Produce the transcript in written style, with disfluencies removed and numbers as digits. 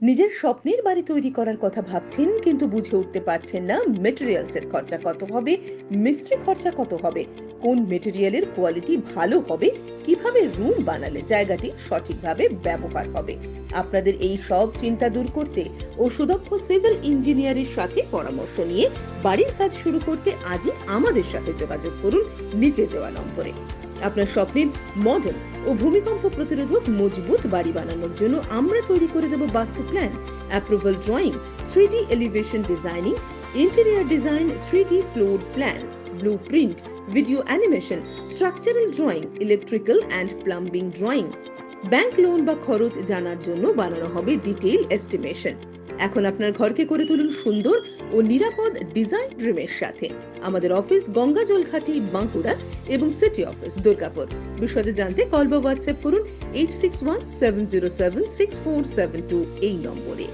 নিজের স্বপ্নের বাড়ি তৈরি করার কথা ভাবছেন কিন্তু বুঝে উঠতে পারছেন না মেটেরিয়ালসের খরচা কত হবে, মিস্ত্রি খরচা কত হবে, কোন মেটেরিয়ালের কোয়ালিটি ভালো হবে, কিভাবে রুম বানালে জায়গাটি সঠিকভাবে ব্যবহার হবে। আপনাদের এই সব চিন্তা দূর করতে ও সুদক্ষ সিভিল ইঞ্জিনিয়ারের সাথে পরামর্শ নিয়ে বাড়ির কাজ শুরু করতে আজই আমাদের সাথে যোগাযোগ করুন নিচে দেওয়া নম্বরে। আপনার স্বপ্নের মডেল ও ভূমিকম্প প্রতিরোধক মজবুত বাড়ি বানানোর জন্য আমরা তৈরি করে দেব বাস্তু plan, approval drawing, 3D elevation designing, interior design, 3D floor plan, blueprint, video animation, structural drawing, electrical and plumbing drawing. Bank loan বা খরচ জানার জন্য বানানো হবে ডিটেইল এস্টিমেশন। এখন আপনার ঘরকে করে তুলুন সুন্দর ও নিরাপদ ডিজাইন ড্রিমের সাথে। আমাদের অফিস গঙ্গাজল ঘাটি, বাঁকুড়া এবং সিটি অফিস দুর্গাপুর। বিশদে জানতে কল বা হোয়াটসঅ্যাপ করুন 8617076472 এই নম্বরে।